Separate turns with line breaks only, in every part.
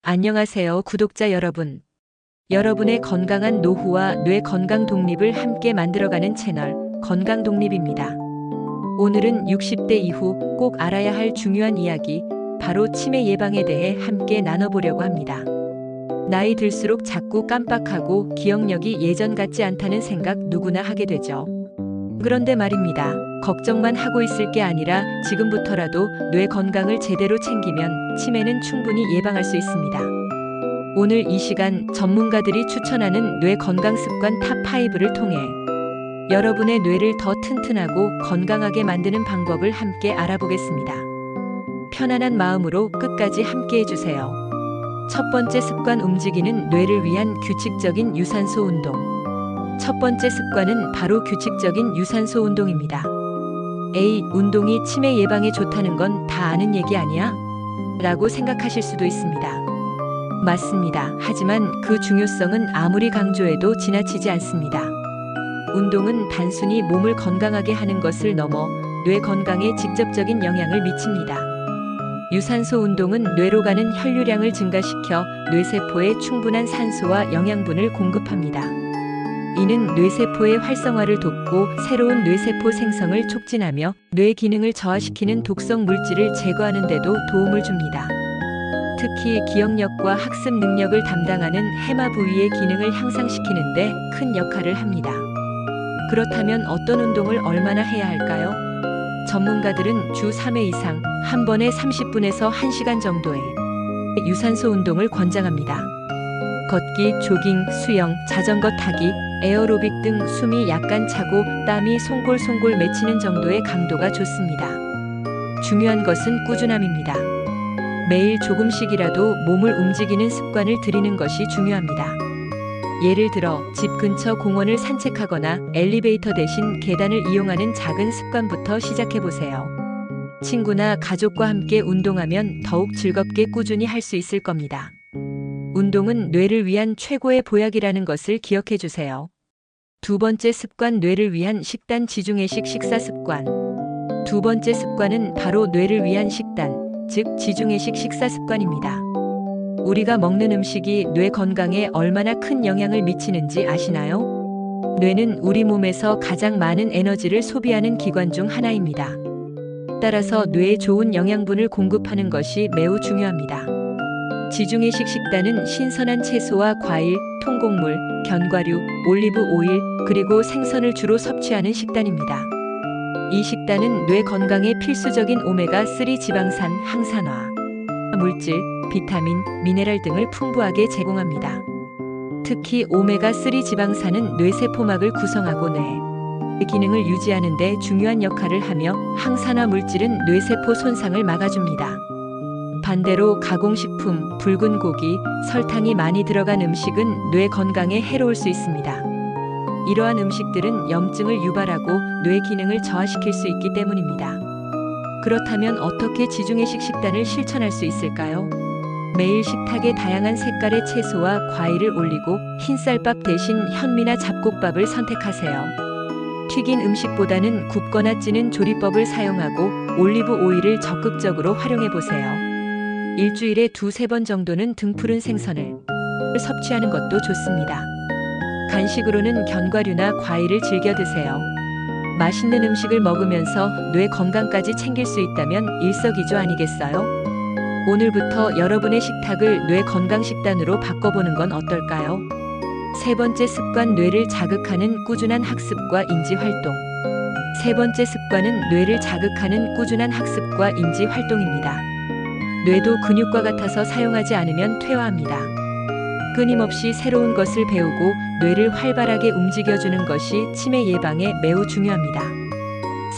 안녕하세요, 구독자 여러분. 여러분의 건강한 노후와 뇌 건강 독립을 함께 만들어가는 채널 건강 독립입니다. 오늘은 60대 이후 꼭 알아야 할 중요한 이야기, 바로 치매 예방에 대해 함께 나눠보려고 합니다. 나이 들수록 자꾸 깜빡하고 기억력이 예전 같지 않다는 생각 누구나 하게 되죠. 그런데 말입니다. 걱정만 하고 있을 게 아니라 지금부터라도 뇌 건강을 제대로 챙기면 치매는 충분히 예방할 수 있습니다. 오늘 이 시간 전문가들이 추천하는 뇌 건강 습관 탑5를 통해 여러분의 뇌를 더 튼튼하고 건강하게 만드는 방법을 함께 알아보겠습니다. 편안한 마음으로 끝까지 함께 해주세요. 첫 번째 습관, 움직이는 뇌를 위한 규칙적인 유산소 운동. 첫 번째 습관은 바로 규칙적인 유산소 운동입니다. 에이, 운동이 치매 예방에 좋다는 건 다 아는 얘기 아니야? 라고 생각하실 수도 있습니다. 맞습니다. 하지만 그 중요성은 아무리 강조해도 지나치지 않습니다. 운동은 단순히 몸을 건강하게 하는 것을 넘어 뇌 건강에 직접적인 영향을 미칩니다. 유산소 운동은 뇌로 가는 혈류량을 증가시켜 뇌세포에 충분한 산소와 영양분을 공급합니다. 이는 뇌세포의 활성화를 돕고 새로운 뇌세포 생성을 촉진하며 뇌 기능을 저하시키는 독성 물질을 제거하는 데도 도움을 줍니다. 특히 기억력과 학습 능력을 담당하는 해마 부위의 기능을 향상시키는 데 큰 역할을 합니다. 그렇다면 어떤 운동을 얼마나 해야 할까요? 전문가들은 주 3회 이상, 한 번에 30분에서 1시간 정도의 유산소 운동을 권장합니다. 걷기, 조깅, 수영, 자전거 타기, 에어로빅 등 숨이 약간 차고 땀이 송골송골 맺히는 정도의 강도가 좋습니다. 중요한 것은 꾸준함입니다. 매일 조금씩이라도 몸을 움직이는 습관을 들이는 것이 중요합니다. 예를 들어 집 근처 공원을 산책하거나 엘리베이터 대신 계단을 이용하는 작은 습관부터 시작해보세요. 친구나 가족과 함께 운동하면 더욱 즐겁게 꾸준히 할 수 있을 겁니다. 운동은 뇌를 위한 최고의 보약이라는 것을 기억해 주세요. 두 번째 습관, 뇌를 위한 식단, 지중해식 식사 습관. 두 번째 습관은 바로 뇌를 위한 식단, 즉 지중해식 식사 습관입니다. 우리가 먹는 음식이 뇌 건강에 얼마나 큰 영향을 미치는지 아시나요? 뇌는 우리 몸에서 가장 많은 에너지를 소비하는 기관 중 하나입니다. 따라서 뇌에 좋은 영양분을 공급하는 것이 매우 중요합니다. 지중해식 식단은 신선한 채소와 과일, 통곡물, 견과류, 올리브 오일, 그리고 생선을 주로 섭취하는 식단입니다. 이 식단은 뇌 건강에 필수적인 오메가3 지방산, 항산화 물질, 비타민, 미네랄 등을 풍부하게 제공합니다. 특히 오메가3 지방산은 뇌세포막을 구성하고 뇌 기능을 유지하는 데 중요한 역할을 하며 항산화 물질은 뇌세포 손상을 막아줍니다. 반대로 가공식품, 붉은 고기, 설탕이 많이 들어간 음식은 뇌 건강에 해로울 수 있습니다. 이러한 음식들은 염증을 유발하고 뇌 기능을 저하시킬 수 있기 때문입니다. 그렇다면 어떻게 지중해식 식단을 실천할 수 있을까요? 매일 식탁에 다양한 색깔의 채소와 과일을 올리고 흰쌀밥 대신 현미나 잡곡밥을 선택하세요. 튀긴 음식보다는 굽거나 찌는 조리법을 사용하고 올리브 오일을 적극적으로 활용해보세요. 일주일에 2-3번 정도는 등푸른 생선을 섭취하는 것도 좋습니다. 간식으로는 견과류나 과일을 즐겨 드세요. 맛있는 음식을 먹으면서 뇌 건강까지 챙길 수 있다면 일석이조 아니겠어요? 오늘부터 여러분의 식탁을 뇌 건강 식단으로 바꿔보는 건 어떨까요? 세 번째 습관, 뇌를 자극하는 꾸준한 학습과 인지 활동. 세 번째 습관은 뇌를 자극하는 꾸준한 학습과 인지 활동입니다. 뇌도 근육과 같아서 사용하지 않으면 퇴화합니다. 끊임없이 새로운 것을 배우고 뇌를 활발하게 움직여주는 것이 치매 예방에 매우 중요합니다.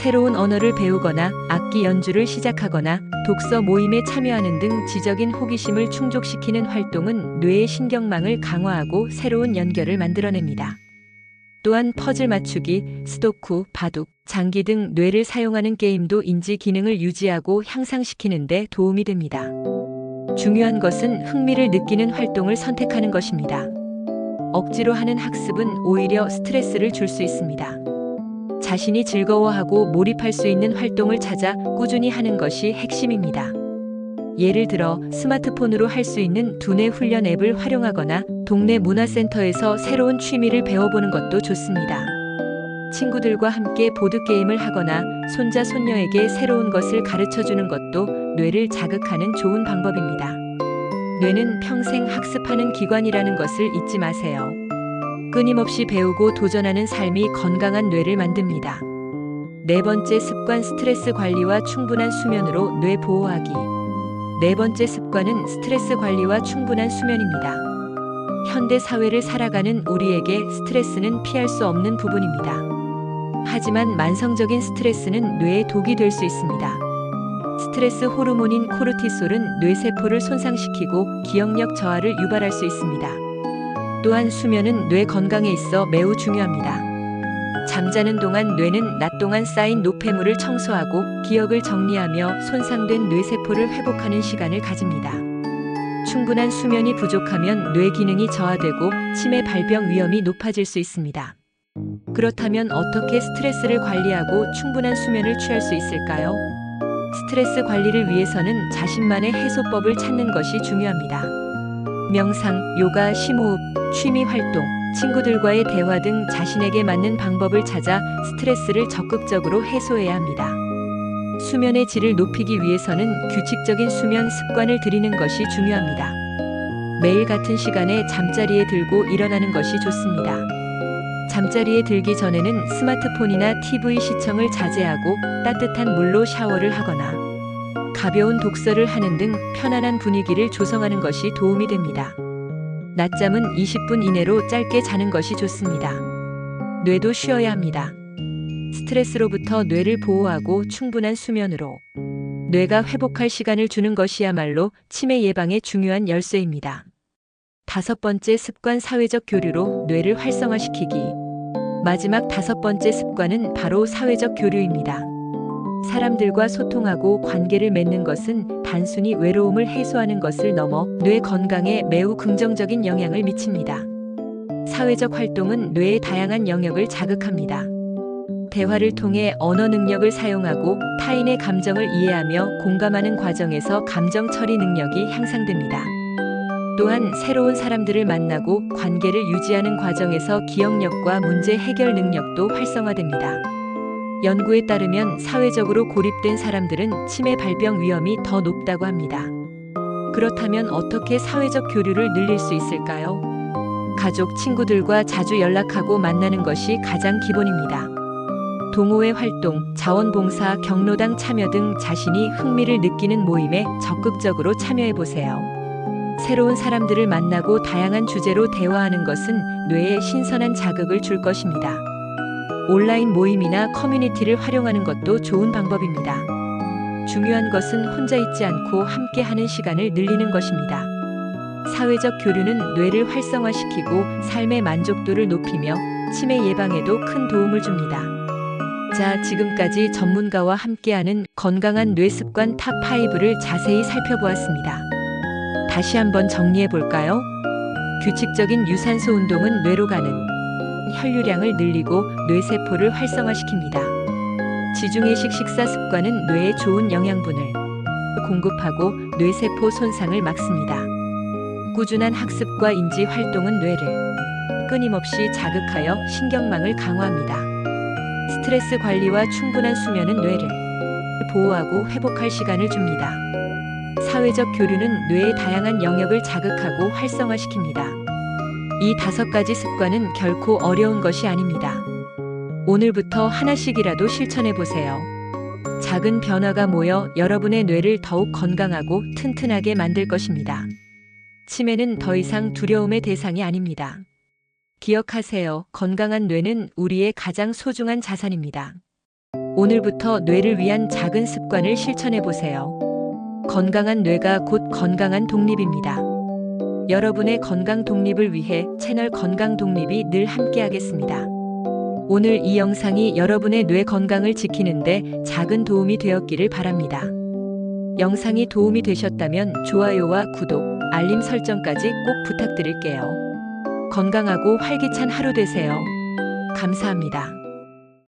새로운 언어를 배우거나 악기 연주를 시작하거나 독서 모임에 참여하는 등 지적인 호기심을 충족시키는 활동은 뇌의 신경망을 강화하고 새로운 연결을 만들어냅니다. 또한 퍼즐 맞추기, 스도쿠, 바둑, 장기 등 뇌를 사용하는 게임도 인지 기능을 유지하고 향상시키는 데 도움이 됩니다. 중요한 것은 흥미를 느끼는 활동을 선택하는 것입니다. 억지로 하는 학습은 오히려 스트레스를 줄 수 있습니다. 자신이 즐거워하고 몰입할 수 있는 활동을 찾아 꾸준히 하는 것이 핵심입니다. 예를 들어 스마트폰으로 할 수 있는 두뇌 훈련 앱을 활용하거나 동네 문화센터에서 새로운 취미를 배워보는 것도 좋습니다. 친구들과 함께 보드게임을 하거나 손자, 손녀에게 새로운 것을 가르쳐 주는 것도 뇌를 자극하는 좋은 방법입니다. 뇌는 평생 학습하는 기관이라는 것을 잊지 마세요. 끊임없이 배우고 도전하는 삶이 건강한 뇌를 만듭니다. 네 번째 습관, 스트레스 관리와 충분한 수면으로 뇌 보호하기. 네 번째 습관은 스트레스 관리와 충분한 수면입니다. 현대 사회를 살아가는 우리에게 스트레스는 피할 수 없는 부분입니다. 하지만 만성적인 스트레스는 뇌에 독이 될 수 있습니다. 스트레스 호르몬인 코르티솔은 뇌세포를 손상시키고 기억력 저하를 유발할 수 있습니다. 또한 수면은 뇌 건강에 있어 매우 중요합니다. 잠자는 동안 뇌는 낮 동안 쌓인 노폐물을 청소하고 기억을 정리하며 손상된 뇌세포를 회복하는 시간을 가집니다. 충분한 수면이 부족하면 뇌 기능이 저하되고 치매 발병 위험이 높아질 수 있습니다. 그렇다면 어떻게 스트레스를 관리하고 충분한 수면을 취할 수 있을까요? 스트레스 관리를 위해서는 자신만의 해소법을 찾는 것이 중요합니다. 명상, 요가, 심호흡, 취미 활동, 친구들과의 대화 등 자신에게 맞는 방법을 찾아 스트레스를 적극적으로 해소해야 합니다. 수면의 질을 높이기 위해서는 규칙적인 수면 습관을 들이는 것이 중요합니다. 매일 같은 시간에 잠자리에 들고 일어나는 것이 좋습니다. 잠자리에 들기 전에는 스마트폰이나 TV 시청을 자제하고 따뜻한 물로 샤워를 하거나 가벼운 독서를 하는 등 편안한 분위기를 조성하는 것이 도움이 됩니다. 낮잠은 20분 이내로 짧게 자는 것이 좋습니다. 뇌도 쉬어야 합니다. 스트레스로부터 뇌를 보호하고 충분한 수면으로 뇌가 회복할 시간을 주는 것이야말로 치매 예방에 중요한 열쇠입니다. 다섯 번째 습관, 사회적 교류로 뇌를 활성화시키기. 마지막 다섯 번째 습관은 바로 사회적 교류입니다. 사람들과 소통하고 관계를 맺는 것은 단순히 외로움을 해소하는 것을 넘어 뇌 건강에 매우 긍정적인 영향을 미칩니다. 사회적 활동은 뇌의 다양한 영역을 자극합니다. 대화를 통해 언어 능력을 사용하고 타인의 감정을 이해하며 공감하는 과정에서 감정 처리 능력이 향상됩니다. 또한 새로운 사람들을 만나고 관계를 유지하는 과정에서 기억력과 문제 해결 능력도 활성화됩니다. 연구에 따르면 사회적으로 고립된 사람들은 치매 발병 위험이 더 높다고 합니다. 그렇다면 어떻게 사회적 교류를 늘릴 수 있을까요? 가족, 친구들과 자주 연락하고 만나는 것이 가장 기본입니다. 동호회 활동, 자원봉사, 경로당 참여 등 자신이 흥미를 느끼는 모임에 적극적으로 참여해보세요. 새로운 사람들을 만나고 다양한 주제로 대화하는 것은 뇌에 신선한 자극을 줄 것입니다. 온라인 모임이나 커뮤니티를 활용하는 것도 좋은 방법입니다. 중요한 것은 혼자 있지 않고 함께하는 시간을 늘리는 것입니다. 사회적 교류는 뇌를 활성화시키고 삶의 만족도를 높이며 치매 예방에도 큰 도움을 줍니다. 자, 지금까지 전문가와 함께하는 건강한 뇌 습관 탑5를 자세히 살펴보았습니다. 다시 한번 정리해 볼까요? 규칙적인 유산소 운동은 뇌로 가는 혈류량을 늘리고 뇌세포를 활성화시킵니다. 지중해식 식사 습관은 뇌에 좋은 영양분을 공급하고 뇌세포 손상을 막습니다. 꾸준한 학습과 인지 활동은 뇌를 끊임없이 자극하여 신경망을 강화합니다. 스트레스 관리와 충분한 수면은 뇌를 보호하고 회복할 시간을 줍니다. 사회적 교류는 뇌의 다양한 영역을 자극하고 활성화시킵니다. 이 5가지 습관은 결코 어려운 것이 아닙니다. 오늘부터 하나씩이라도 실천해 보세요. 작은 변화가 모여 여러분의 뇌를 더욱 건강하고 튼튼하게 만들 것입니다. 치매는 더 이상 두려움의 대상이 아닙니다. 기억하세요. 건강한 뇌는 우리의 가장 소중한 자산입니다. 오늘부터 뇌를 위한 작은 습관을 실천해 보세요. 건강한 뇌가 곧 건강한 독립입니다. 여러분의 건강 독립을 위해 채널 건강 독립이 늘 함께하겠습니다. 오늘 이 영상이 여러분의 뇌 건강을 지키는데 작은 도움이 되었기를 바랍니다. 영상이 도움이 되셨다면 좋아요와 구독, 알림 설정까지 꼭 부탁드릴게요. 건강하고 활기찬 하루 되세요. 감사합니다.